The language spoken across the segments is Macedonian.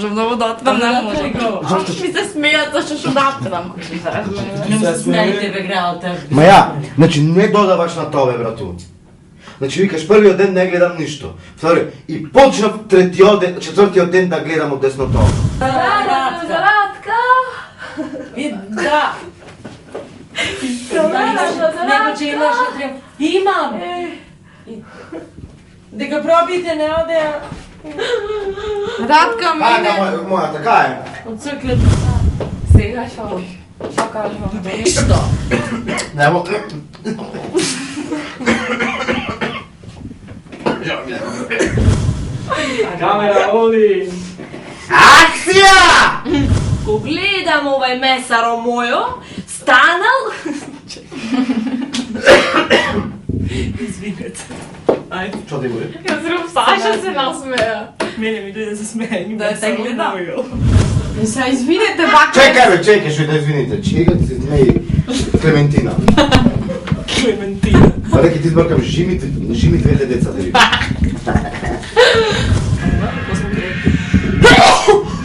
можем да го доткам, не може. Ми се смејат зашто што натрам. Не се смејате бе гралта. Ма ја, значи не додаваш на тоа, брато. Значи викаш првиот ден не гледам ништо. Втори, и почнав четвртиот ден да гледам од десното око. Зарадка! Да. Него че имаш на трем. Имам! Дека пробите не оде... Радка мине! Моја, така е. Од црклет. Сега шо? Шо кажувам? Што? Немо. Камера, оди! Акција! Го гледам овај месаро мојо, станал... Извинете. Ајде. Што ти буди? Јас рум Саша се насмеја. Мене ми дојде да се смеја. Да те гледа. И се извинете бака. Чекај бе, чекај, што да извините. Чекај ти се смеи Клементина. Клементина. Па ќе ти избркам жими двете деца да видиш.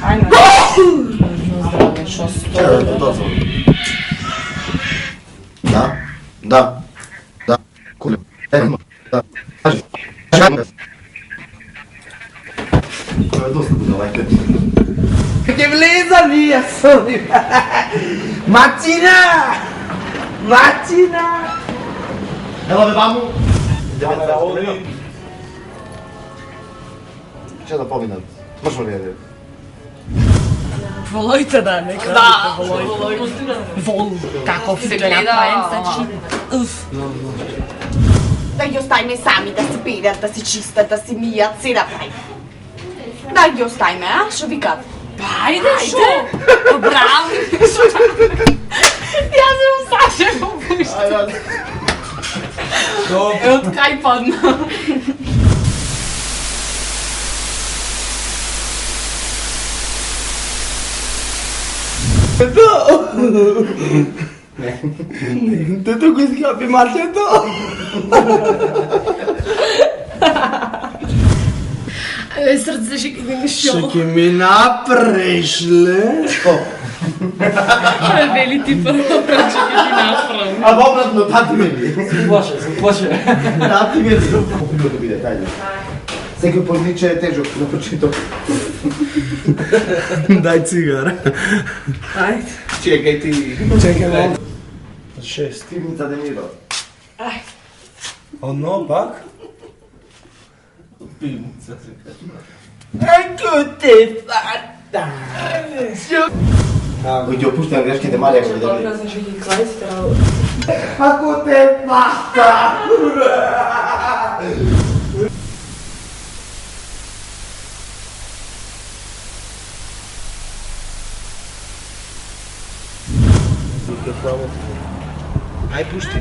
Ајде. Здраве, шо Чекај да дозволи. Да. Куле. Да. Кажи. Тоа е доста давајте. Ќе влезам и јас сум. Мачина! Мачина! Ела бе баму. Камера, оди! Ќе да поминат. Можемо ли да? Волојте да, нека. Да, Вол. Каков се се гледа. направен, значи... Уф. Да ги оставиме сами да се перат, да се чистат, да се мијат, се направи. Да ги оставиме, а? Шо викат? Ајде, шо? Браво! Јас рум Саша го пушта. Е, од кај падна? Тето го изграби мачето. Срце ще Ще ке ми напрешле. вели ти прво праче ќе ти направам. А обратно, тати ми ли? Се плаше. Тати ми е за да биде, тајде. Секој позниче е тежок на почеток. Дај цигара. Ајде. Чекај ти. Чекай малко. 6. Тивница Демиро. Оно пак? Пивница се каже. Еко те фата. Кој ќе опуштам грешките мали ако ги добри. Ако те фата. Ај пушти.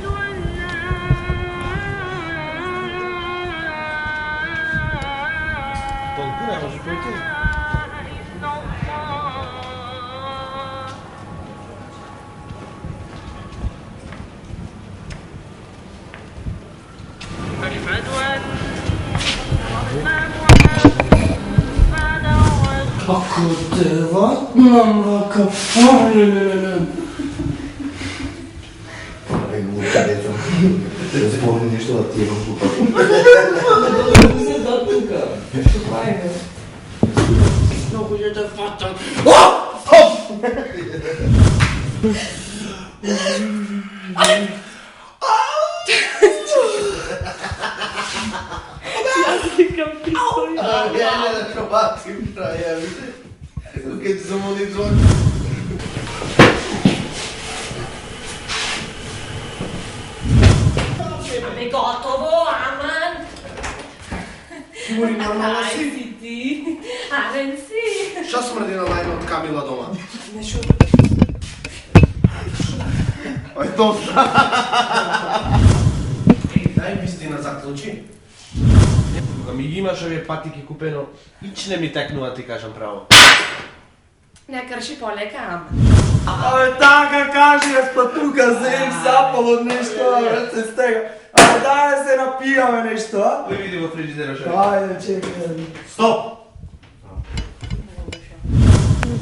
Толку не може појти. Како те ватнам вака. Кадето. Да се помни нешто да ти е во глупа. Се да тука. Што правиме? Многу ќе те фатам. Ја да пробатим траја, виде. Кога ќе замоли звон. Аме готово, аман. Мори нормално Ај си? си ти. Арен си. Шо смрди на лајна од Камила дома? Нешто. Ај доста. Дај вистина заклучи. Кога ми ги имаш овие патики купено, ич не ми текнува ти кажам право. Не крши полека, ама. Абе така кажи, јас па тука земм запало нешто, се стега. Абе дај да се напијаме нешто, а? Кој види во фрижидера шо? Ајде, чекај. Стоп!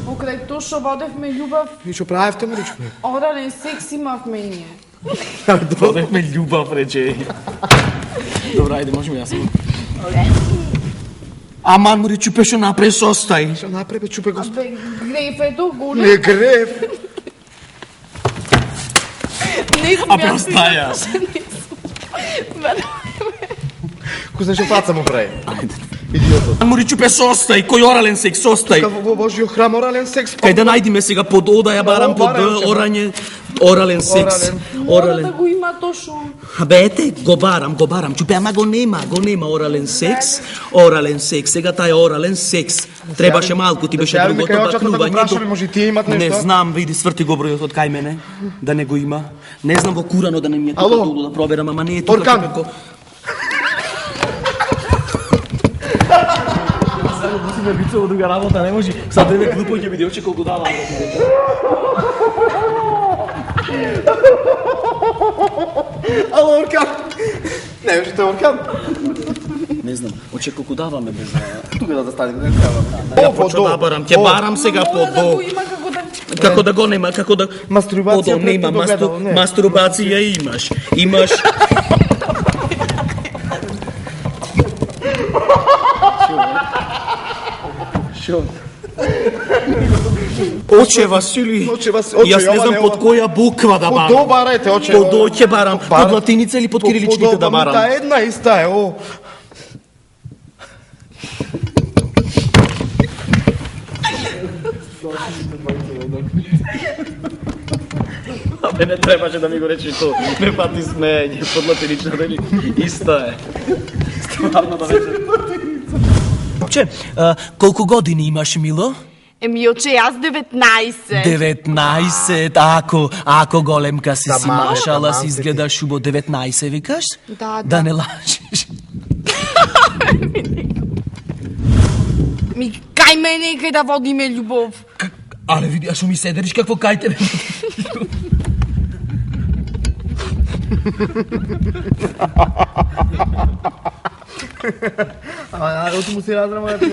Покрај тоа што водевме љубов, И што правевте, Маричко? орален секс имавме ние. Водевме љубав, рече. Добра, ајде, можеме јас. Аман, Маричу, пешо напред состај. Што направи, чупе го. Бе, греф е до голем. Не греф. Не сум А бе, јас. остаја. Кој знаеш фаца му прави? Аман, Маричу, пешо состај, кој орален секс, состај. Во Божиот храм орален секс. Кај да најдиме сега под О, да ја барам под Д, барам ќе, орање, орален секс. Мора да го има точно. Абе, ете, го барам, чупе, ама го нема орален секс, сега тај орален секс. Требаше малку, ти беше јавиме другото кај очата да го бакнување. прашаме, може и тие имат Не нешто? знам, види, сврти го бројот од кај мене, да не го има. Не знам во Курано да не ми е тука Ало? долу да проверам, ама не е тука. Оркан. човеко. Ме бицово друга работа, не може. Сад тебе клупо ќе биде оче колку дава. Ало, Оркан. Не, уште Оркан. Не знам, оче колку даваме без. Тука да застанем, не треба. Ја почна да барам, ќе барам сега Мора под да О. го има како да... Како да го нема, како да... Мастурбација Подо, пред нема, огледало, не. мастурбација имаш. Имаш... Шо? Оче Васили. Оче, Јас не знам под која буква да барам. Подо барајте, оче. Под О ќе барам. Под латиница или под кириличките да барам? Та една иста е, о. Абе, не требаше да ми го речеш тоа. Ме пати смеење, под латинична, дали? Иста е. Стварно да речеш. Че, колку години имаш, Мило? Еми, оче, јас 19. 19, ако големка си машала, си таман, изгледаш убо 19, викаш? Да. Да не лажеш. Ми, кај мене кај да водиме љубов. Але види, а шо ми седериш какво кај тебе? Ама, му си разрама да ти